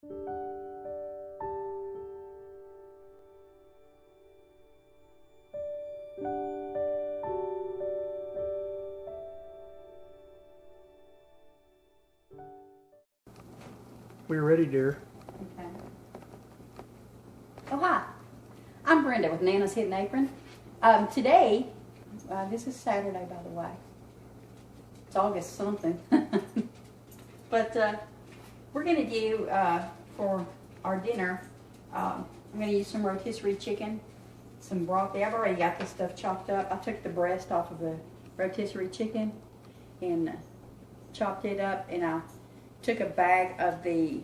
We're ready, dear. Okay. Oh, hi. I'm Brenda with Nana's Hidden Apron. Today, this is Saturday, by the way. It's August something. But we're going to do, for our dinner, I'm going to use some rotisserie chicken, some broccoli. I've already got this stuff chopped up. I took the breast off of the rotisserie chicken and chopped it up, and I took a bag of the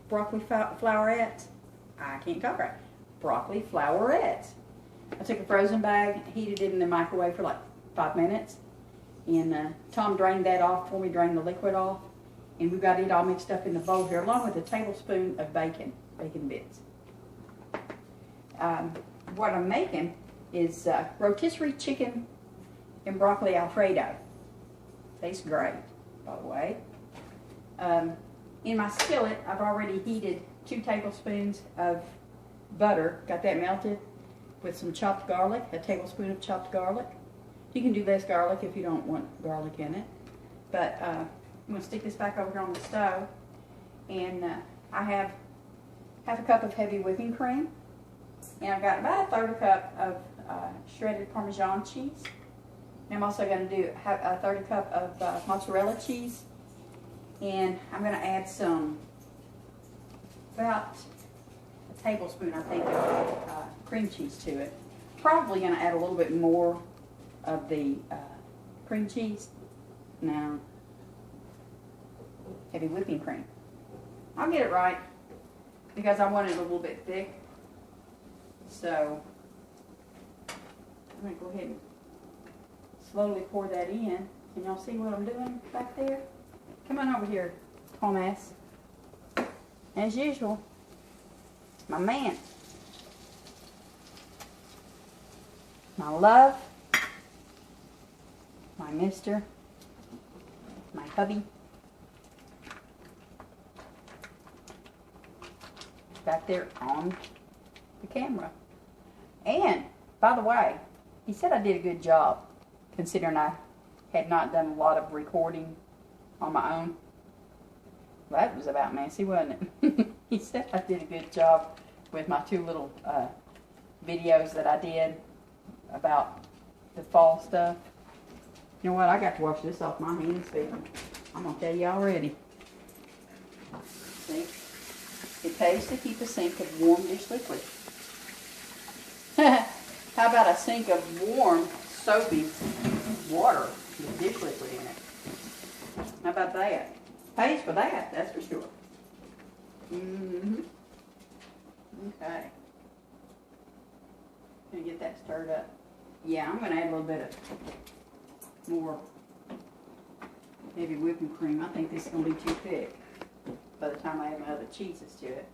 broccoli flowerettes. I can't talk right. Broccoli flowerettes. I took a frozen bag, heated it in the microwave for like 5 minutes, and Tom drained that off for me, drained the liquid off, and we've got it all mixed up in the bowl here, along with a tablespoon of bacon bits. What I'm making is rotisserie chicken and broccoli Alfredo. Tastes great, by the way. In my skillet, I've already heated 2 tablespoons of butter, got that melted, with some chopped garlic, a tablespoon of chopped garlic. You can do less garlic if you don't want garlic in it. But I'm going to stick this back over here on the stove, and I have half a cup of heavy whipping cream, and I've got about a third a cup of shredded Parmesan cheese. And I'm also going to do a third a cup of mozzarella cheese, and I'm going to add about a tablespoon, I think, of cream cheese to it. Probably going to add a little bit more of the cream cheese. Now, heavy whipping cream. I'll get it right because I want it a little bit thick. So, I'm going to go ahead and slowly pour that in. Can y'all see what I'm doing back there? Come on over here, Thomas. As usual, my man. My love. My mister. My hubby. Back there on the camera. And, by the way, he said I did a good job, considering I had not done a lot of recording on my own. Well, that was about messy, wasn't it? He said I did a good job with my 2 little videos that I did about the fall stuff. You know what? I got to wash this off my hands, baby. I'm going to tell you already. See? It pays to keep a sink of warm dish liquid. How about a sink of warm, soapy water with dish liquid in it? How about that? Pays for that, that's for sure. Mm-hmm. Okay. Gonna get that stirred up. Yeah, I'm gonna add a little bit of more heavy whipping cream. I think this is gonna be too thick by the time I add my other cheeses to it.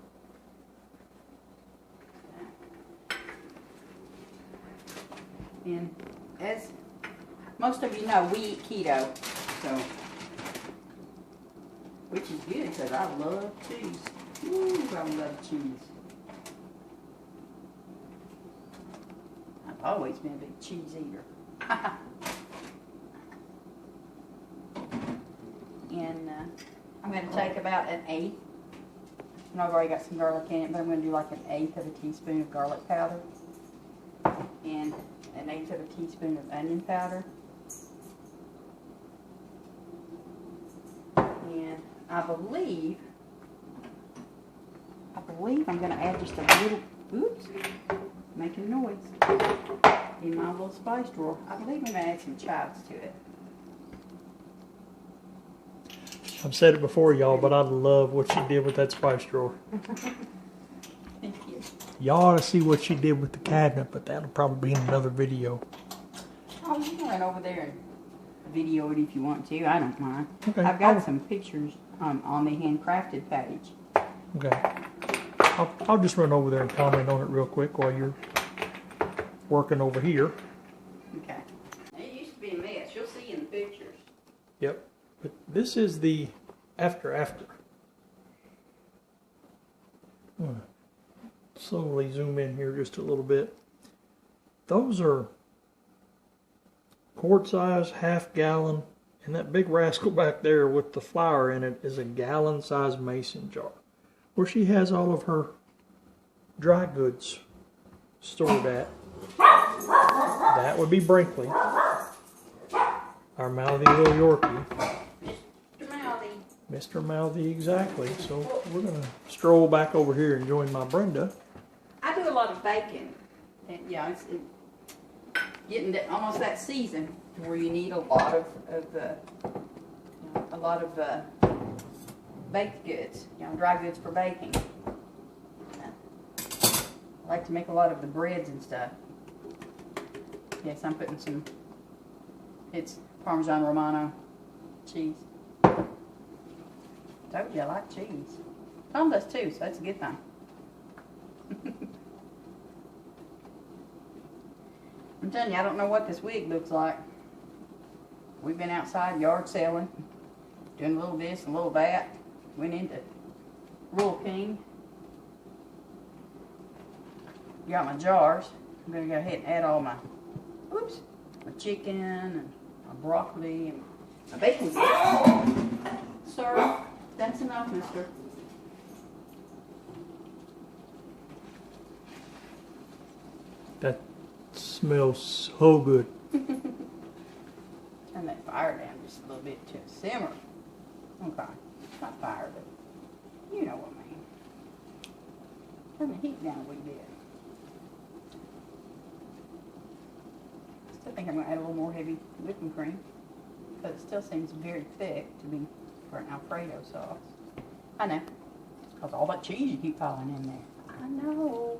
And as most of you know, we eat keto, so, which is good because I love cheese. Ooh, I love cheese. I've always been a big cheese eater. And I'm going to take about an 1/8. And I've already got some garlic in it, but I'm going to do like an 1/8 of a teaspoon of garlic powder. And an 1/8 of a teaspoon of onion powder. And I believe I'm going to add just a little, oops, making noise, in my little spice drawer. I believe I'm going to add some chives to it. I've said it before, y'all, but I love what she did with that spice drawer. Thank you. Y'all ought to see what she did with the cabinet, but that'll probably be in another video. Oh, you can run over there and video it if you want to. I don't mind. Okay. I've got some pictures on the handcrafted page. Okay. I'll just run over there and comment on it real quick while you're working over here. Okay. It used to be a mess. You'll see in the pictures. Yep. But this is the after. I'm gonna slowly zoom in here just a little bit. Those are quart size, half gallon, and that big rascal back there with the flour in it is a gallon size mason jar, where she has all of her dry goods stored at. That would be Brinkley, our mouthy little Yorkie. Mr. Mouthy, exactly. So we're going to stroll back over here and join my Brenda. I do a lot of baking. And yeah, it's getting to almost that season where you need a lot of baked goods, dry goods for baking. I like to make a lot of the breads and stuff. Yes, I'm putting it's Parmesan Romano cheese. Told you I like cheese. Tom does too, so that's a good thing. I'm telling you, I don't know what this wig looks like. We've been outside yard selling, doing a little this and a little that. Went into Rural King. Got my jars. I'm going to go ahead and add all my chicken and my broccoli and my bacon. Sir, that's enough, mister. That smells so good. Turn that fire down just a little bit to a simmer. Okay. Not fire, but you know what I mean. Turn the heat down a wee bit. Still think I'm going to add a little more heavy whipping cream, but it still seems very thick to be for an Alfredo sauce. I know. It's because all that cheese you keep piling in there. I know.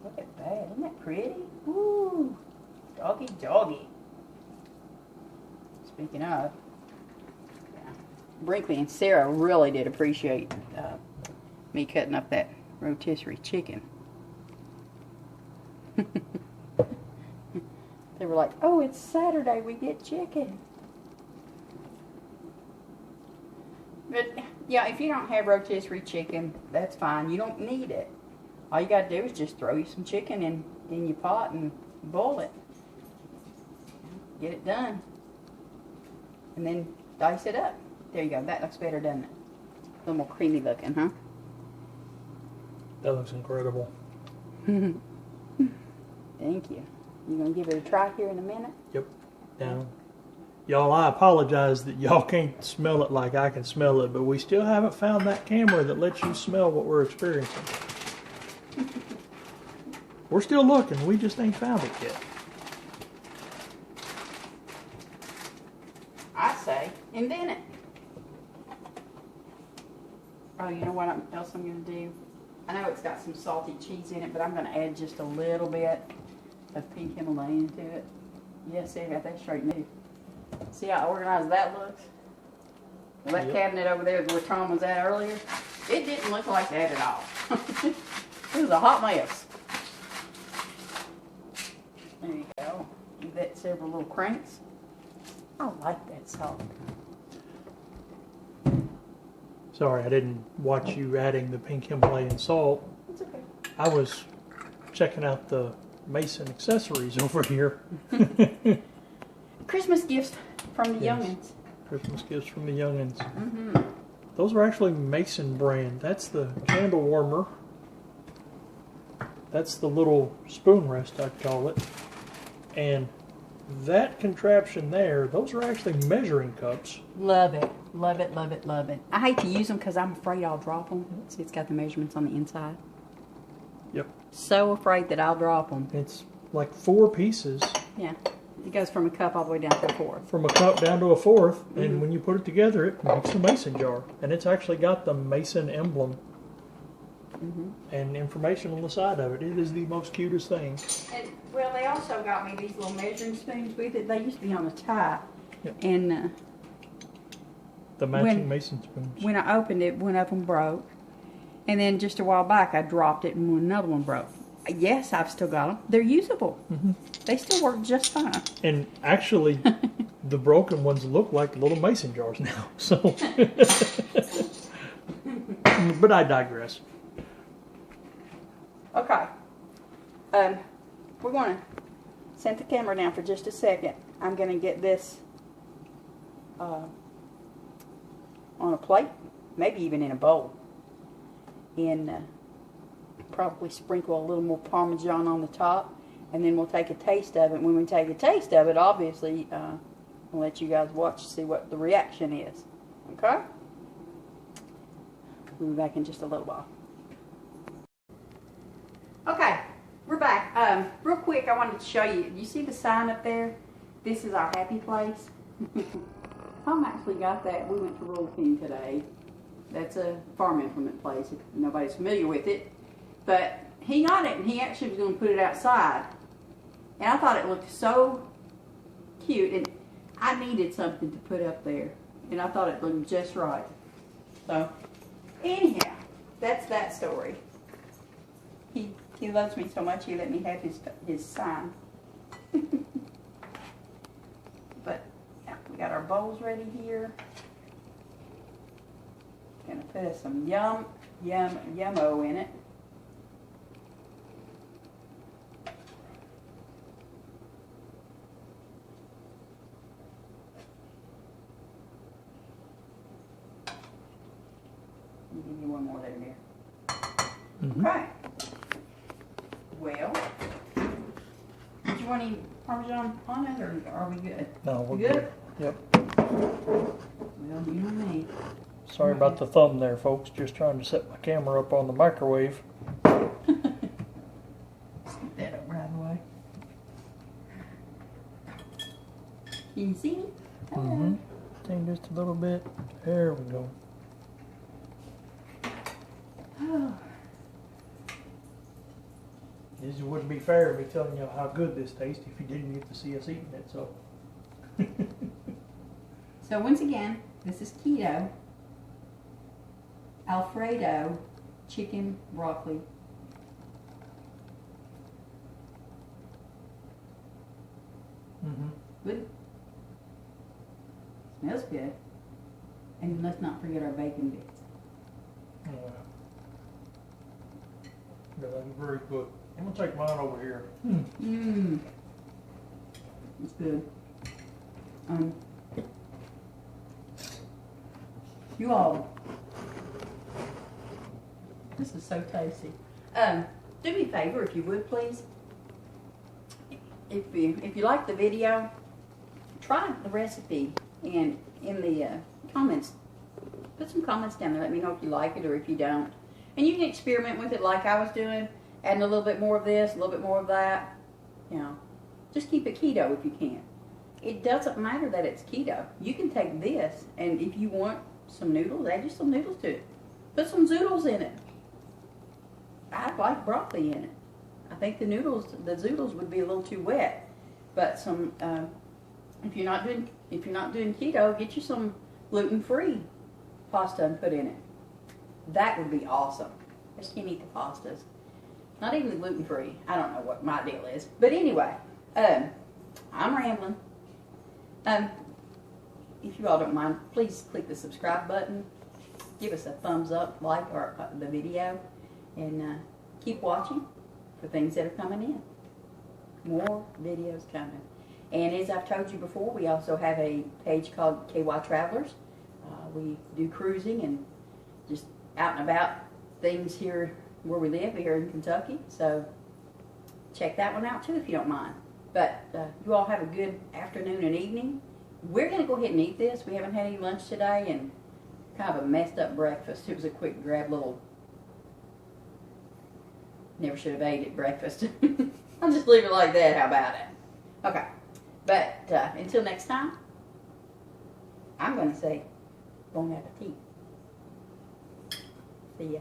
Look at that. Isn't that pretty? Ooh. Doggy, doggy. Speaking of, Brinkley and Sarah really did appreciate me cutting up that rotisserie chicken. They were like, oh, it's Saturday, we get chicken. But, yeah, if you don't have rotisserie chicken, that's fine. You don't need it. All you got to do is just throw you some chicken in your pot and boil it. Get it done. And then dice it up. There you go. That looks better, doesn't it? A little more creamy looking, huh? That looks incredible. Thank you. You gonna give it a try here in a minute? Yep. Down. Y'all, I apologize that y'all can't smell it like I can smell it, but we still haven't found that camera that lets you smell what we're experiencing. We're still looking. We just ain't found it yet. I say, invent it. Oh, you know what else I'm going to do? I know it's got some salty cheese in it, but I'm going to add just a little bit of pink Himalayan to it. Yes, see, I got that straight new. See how organized that looks? Well, that cabinet over there where Tom was at earlier, it didn't look like that at all. It was a hot mess. There you go. Give that several little cranks. I like that salt. Sorry, I didn't watch you adding the pink Himalayan salt. It's okay. I was checking out the Mason accessories over here. Christmas gifts from the youngins. Christmas gifts from the youngins. Mm-hmm. Those are actually Mason brand. That's the candle warmer. That's the little spoon rest, I'd call it. And that contraption there, those are actually measuring cups. Love it. Love it, love it, love it. I hate to use them because I'm afraid I'll drop them. See, it's got the measurements on the inside. Yep. So afraid that I'll drop them. It's like 4 pieces. Yeah. It goes from a cup all the way down to a fourth. From a cup down to a fourth, and when you put it together, it makes a mason jar. And it's actually got the Mason emblem and information on the side of it. It is the most cutest thing. And, well, they also got me these little measuring spoons with it. They used to be on a tie. Yep. And The matching Mason spoons. when I opened it, one of them broke. And then just a while back, I dropped it and another one broke. Yes, I've still got them. They're usable. They still work just fine. And actually, the broken ones look like little mason jars now. So, but I digress. Okay. We're going to set the camera down for just a second. I'm going to get this on a plate, maybe even in a bowl, and probably sprinkle a little more Parmesan on the top, and then we'll take a taste of it. When we take a taste of it, obviously, I'll let you guys watch to see what the reaction is. Okay? We'll be back in just a little while. Okay, we're back. Real quick, I wanted to show you. You see the sign up there? This is our happy place. Tom actually got that. We went to Rural King today. That's a farm implement place, if nobody's familiar with it. But he got it, and he actually was going to put it outside. And I thought it looked so cute, and I needed something to put up there. And I thought it looked just right. So, anyhow, that's that story. He loves me so much, he let me have his sign. But yeah, we got our bowls ready here. Gonna put us some yummo in it. I'll give you one more there, dear. Okay. Well, did you want any Parmesan on it, or are we good? No, we're good. good. Yep. Well, you know me. Sorry about the thumb there, folks. Just trying to set my camera up on the microwave. Scoot that up right away. Can you see me? Take just a little bit. There we go. This wouldn't be fair me telling you how good this tastes if you didn't get to see us eating it. So. So once again, this is Keto Alfredo chicken broccoli. Good. Smells good. And let's not forget our bacon bits. Yeah, that's very good. I'm gonna take mine over here. It's good. You all, this is so tasty. Do me a favor, if you would, please. If you like the video, try the recipe, and in the comments, put some comments down there. Let me know if you like it or if you don't. And you can experiment with it like I was doing, adding a little bit more of this, a little bit more of that. You know, just keep it keto if you can. It doesn't matter that it's keto. You can take this, and if you want some noodles, add just some noodles to it. Put some zoodles in it. I like broccoli in it. I think the zoodles would be a little too wet. But some, if you're not doing keto, get you some gluten-free pasta and put in it. That would be awesome. I just can't eat the pastas. Not even the gluten-free. I don't know what my deal is. But anyway, I'm rambling. If you all don't mind, please click the subscribe button. Give us a thumbs up, like the video, and keep watching for things that are coming in. More videos coming. And as I've told you before, we also have a page called KY Travelers. We do cruising and just out and about things here where we live here in Kentucky. So check that one out too if you don't mind. But you all have a good afternoon and evening. We're going to go ahead and eat this. We haven't had any lunch today, and kind of a messed up breakfast. It was a quick grab little, never should have ate at breakfast. I'll just leave it like that. How about it? Okay. But until next time, I'm going to say bon appetit. See ya.